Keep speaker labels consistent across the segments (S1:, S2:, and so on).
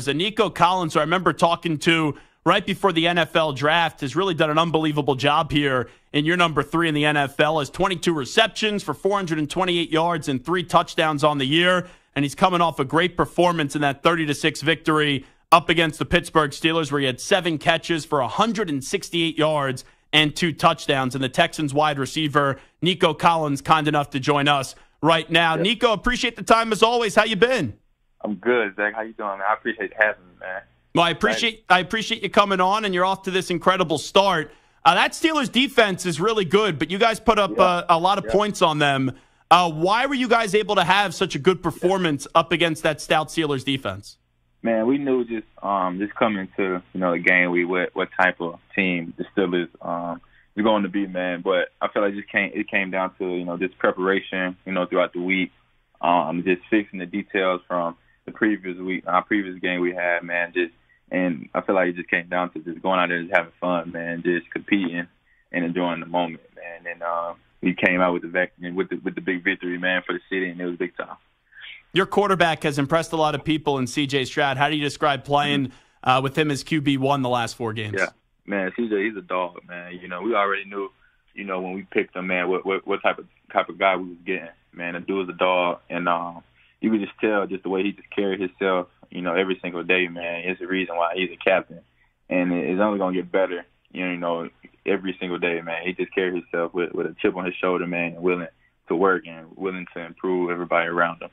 S1: And Nico Collins, who I remember talking to right before the NFL draft, has really done an unbelievable job here in year number 3 in the NFL. Has 22 receptions for 428 yards and 3 touchdowns on the year. And he's coming off a great performance in that 30-6 victory up against the Pittsburgh Steelers, where he had 7 catches for 168 yards and 2 touchdowns. And the Texans wide receiver, Nico Collins, kind enough to join us right now.
S2: Yep.
S1: Nico, appreciate the time as always. How you been?
S2: I'm good, Zach. How you doing, man? I appreciate having me, man.
S1: Well, I appreciate you coming on, and you're off to this incredible start. That Steelers defense is really good, but you guys put up a lot of points on them. Why were you guys able to have such a good performance up against that stout Steelers defense?
S2: Man, we knew just coming to the game what type of team the Steelers were going to be, man. But I feel like it came down to just preparation throughout the week, just fixing the details from the previous week, our previous game we had, man. And I feel like it just came down to just going out there and just having fun, man, just competing and enjoying the moment, man. And we came out with the big victory, man, for the city, and it was big time.
S1: Your quarterback has impressed a lot of people in C.J. Stroud. How do you describe playing with him as QB1 the last 4 games?
S2: Yeah, man, C.J., he's a dog, man. We already knew, when we picked him, man, what type of guy we was getting, man. The dude was a dog, and you could just tell just the way he just carried himself, every single day, man. It's the reason why he's a captain, and it's only gonna get better, every single day, man. He just carried himself with a chip on his shoulder, man, and willing to work and willing to improve everybody around him.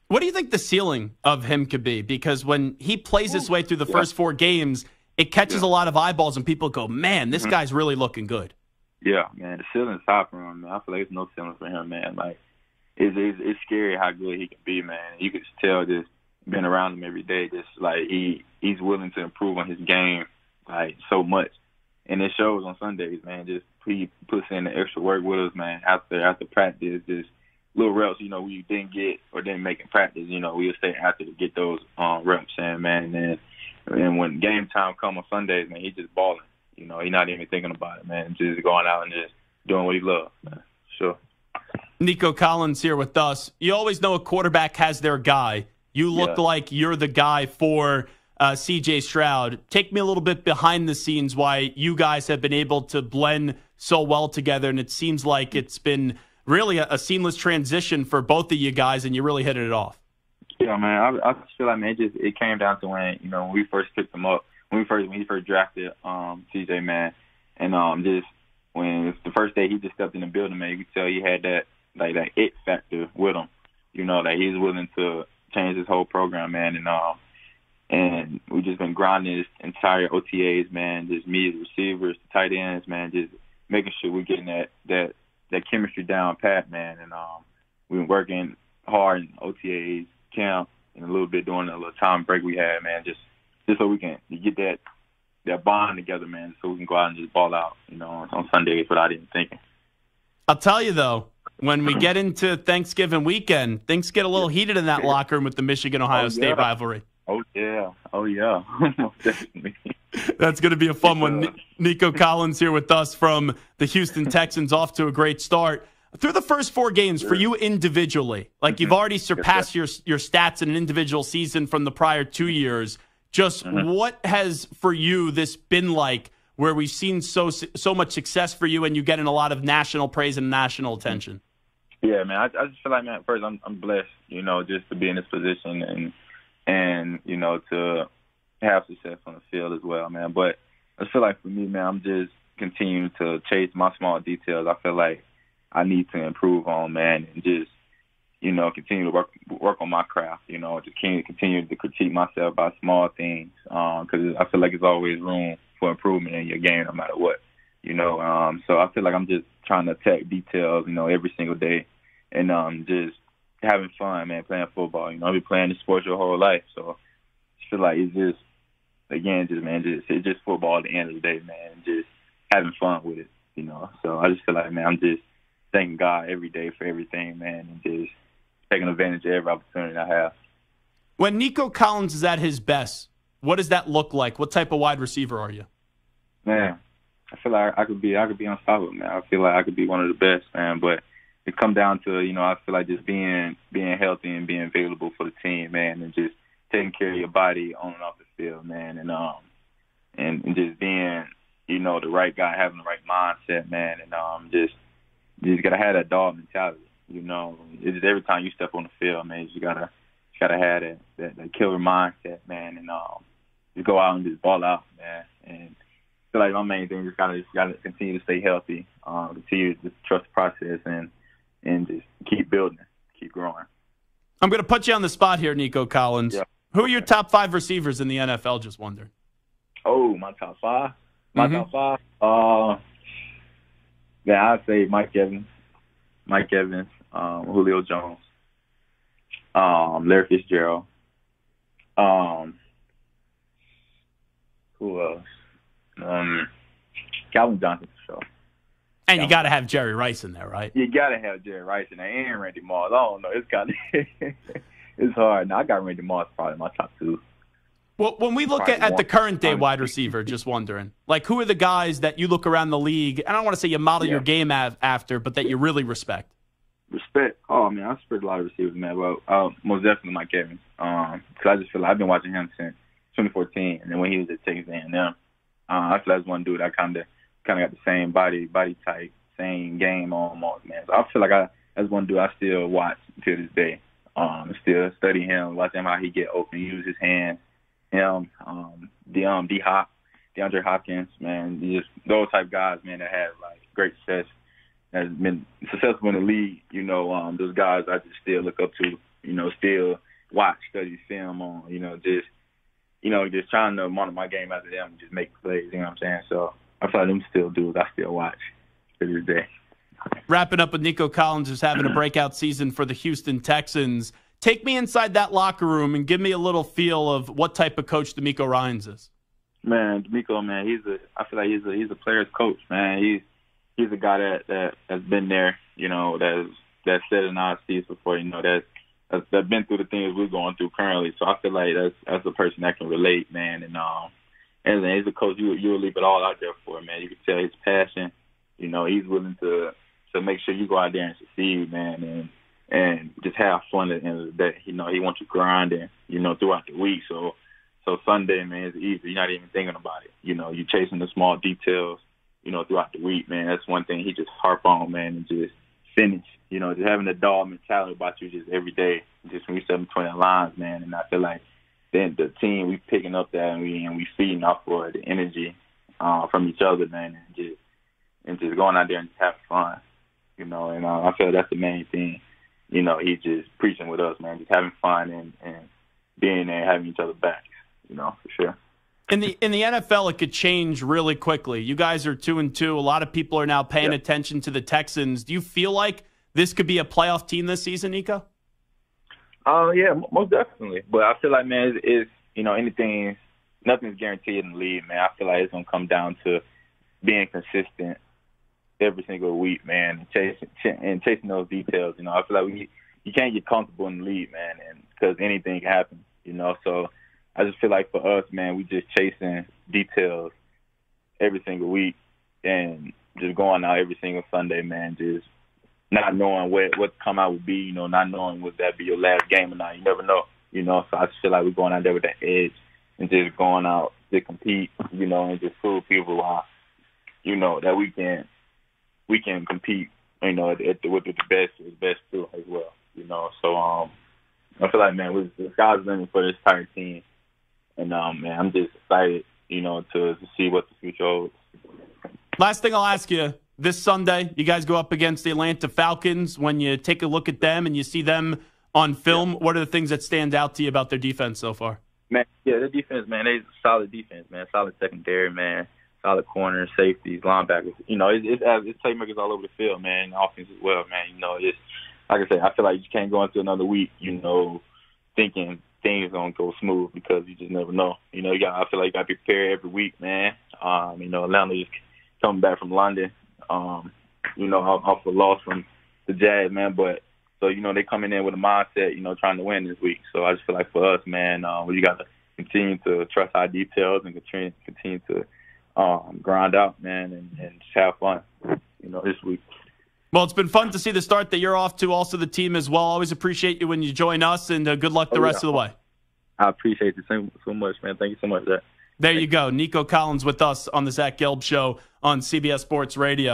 S1: What do you think the ceiling of him could be? Because when he plays his way through the first 4 games, it catches a lot of eyeballs, and people go, man, this guy's really looking good. Yeah,
S2: man, the ceiling's high for him, man. I feel like there's no ceiling for him, man. Like, it's scary how good he can be, man. You can just tell just being around him every day, just like he's willing to improve on his game, like, so much. And it shows on Sundays, man. Just he puts in the extra work with us, man, after practice, just little reps, we didn't get or didn't make in practice, we'll stay after to get those reps in, man. And when game time come on Sundays, man, he's just balling. He's not even thinking about it, man. Just going out and just doing what he loves, man. Sure.
S1: Nico Collins here with us. You always know a quarterback has their guy. You look like you're the guy for C.J. Stroud. Take me a little bit behind the scenes why you guys have been able to blend so well together, and it seems like it's been really a seamless transition for both of you guys, and you really hit it off.
S2: Yeah, man. I just feel like, man, it came down to when when we first picked him up, when he first drafted CJ, man, and just when it's the first day he just stepped in the building, man, you could tell he had that it factor with him, that he's willing to change his whole program, man, and we've just been grinding this entire OTAs, man, just me as receivers, the tight ends, man, just making sure we're getting that chemistry down pat, man, and we've been working hard in OTAs, camp, and a little bit during the little time break we had, man, just so we can get that bond together, man, so we can go out and just ball out, on Sundays without even thinking.
S1: I'll tell you, though, when we get into Thanksgiving weekend, things get a little heated in that locker room with the Michigan-Ohio State rivalry.
S2: Oh, yeah. Most definitely.
S1: That's going to be a fun one. Nico Collins here with us from the Houston Texans, off to a great start. Through the first 4 games, for you individually, like you've already surpassed your stats in an individual season from the prior 2 years. Just what has, for you, this been like where we've seen so much success for you and you getting a lot of national praise and national attention? Yeah, man, I just feel like, man, first I'm blessed, just to be in this position and to have success on the field as well, man. But I feel like for me, man, I'm just continuing to chase my small details. I feel like I need to improve on, man, and just, continue to work on my craft, just continue to critique myself by small things, because I feel like there's always room for improvement in your game no matter what, So I feel like I'm just trying to attack details, every single day, and just having fun, man, playing football. I've been playing this sport your whole life, so I feel like it's just, again, it's just football at the end of the day, man, just having fun with it, So I just feel like, man, I'm just thanking God every day for everything, man, and just taking advantage of every opportunity I have. When Nico Collins is at his best, what does that look like? What type of wide receiver are you? Man, I feel like I could be unstoppable, man. I feel like I could be one of the best, man, but it come down to, I feel like just being healthy and being available for the team, man, and just
S2: taking care of your body on and off the field, man, and just being, you know, the right guy, having the right mindset, man, and just gotta have that dog mentality. You know, it's just every time you step on the field, man, you gotta have that killer mindset, man, and just go out and just ball out, man. And I feel like my main thing just gotta continue to stay healthy, continue to trust the process, and just keep building, keep growing.
S1: I'm going to put you on the spot here, Nico Collins.
S2: Yeah.
S1: Who are your top 5 receivers in the NFL? Just wondering.
S2: Oh, my top 5? Top 5? Yeah, I'd say Mike Evans, Julio Jones, Larry Fitzgerald. Who else? Calvin Johnson for sure.
S1: And you got to have Jerry Rice in there, right?
S2: You got to have Jerry Rice in there and Randy Moss. I don't know. It's kind of it's hard. Now, I got Randy Moss probably my top 2.
S1: Well, when we look at the current day wide receiver, just wondering, like, who are the guys that you look around the league, and I don't want to say you model your game after, but that you really respect?
S2: Respect? Oh, man, I respect a lot of receivers, man. Well, most definitely Mike Evans. Because I just feel like I've been watching him since 2014, and then when he was at Texas A&M, I feel like that's one dude I kind of got the same body type, same game almost, man. So I feel like that's one dude I still watch to this day. Still study him, watch him how he get open, use his hands. Him, DeAndre Hopkins, man, just those type guys, man, that have like great success, has been successful in the league. You know, those guys I just still look up to. You know, still watch, study film on. Just trying to monitor my game after them, and just make plays. You know what I'm saying? So I feel like them still dudes I still watch to this day.
S1: Wrapping up with Nico Collins, who's having a breakout season for the Houston Texans. Take me inside that locker room and give me a little feel of what type of coach DeMeco Ryans is.
S2: Man, DeMeco, man, I feel like he's a player's coach, man. He's a guy that has been there, you know, that's sat in our seats before, you know, that's been through the things we're going through currently. So I feel like that's a person that can relate, man. And he's a coach you'll leave it all out there for, man. You can tell his passion. You know, he's willing to make sure you go out there and succeed, man, and just have fun at the end of the day. You know, he wants you grinding, you know, throughout the week. So Sunday, man, it's easy. You're not even thinking about it. You know, you're chasing the small details, you know, throughout the week, man. That's one thing he just harp on, man, and just finish. You know, just having the dog mentality about you just every day, just when you step between the lines, man. And I feel like then the team, we picking up that and we feeding off for the energy from each other, man, and just going out there and just having fun. You know, and I feel that's the main thing. You know, he's just preaching with us, man, just having fun and being there and having each other back, you know, for sure.
S1: In the NFL, it could change really quickly. You guys are 2-2. A lot of people are now paying attention to the Texans. Do you feel like this could be a playoff team this season, Nico?
S2: Yeah, most definitely. But I feel like, man, it's you know, nothing's guaranteed in the league, man. I feel like it's going to come down to being consistent every single week, man, and chasing those details. You know, I feel like you can't get comfortable in the league, man, and because anything can happen, you know. So I just feel like for us, man, we just chasing details every single week and just going out every single Sunday, man, just not knowing what come out would be, you know, not knowing would that be your last game or not. You never know, you know. So I just feel like we're going out there with that edge and just going out to compete, you know, and just prove people you know, that we can compete, you know, with the best too as well, you know. So I feel like, man, the sky's the limit for this entire team, and man, I'm just excited, you know, to see what the future holds.
S1: Last thing I'll ask you: this Sunday, you guys go up against the Atlanta Falcons. When you take a look at them and you see them on film, what are the things that stand out to you about their defense so far?
S2: Man, yeah, their defense, man, they're solid defense, man, solid secondary, man. Solid corners, safeties, linebackers. You know, it's playmakers all over the field, man. Offense as well, man. You know, it's like I said, I feel like you can't go into another week, you know, thinking things gonna go smooth because you just never know. You know, I feel like you gotta be prepared every week, man. You know, Atlanta is coming back from London. You know, off a loss from the Jags, man. But so you know, they coming in with a mindset, you know, trying to win this week. So I just feel like for us, man, we got to continue to trust our details and continue to grind out, man, and just have fun, you know, this week.
S1: Well, it's been fun to see the start that you're off to, also the team as well. Always appreciate you when you join us, and good luck the rest of the way.
S2: I appreciate it so much, man. Thank you so much, Zach.
S1: There you go. Nico Collins with us on the Zach Gelb Show on CBS Sports Radio.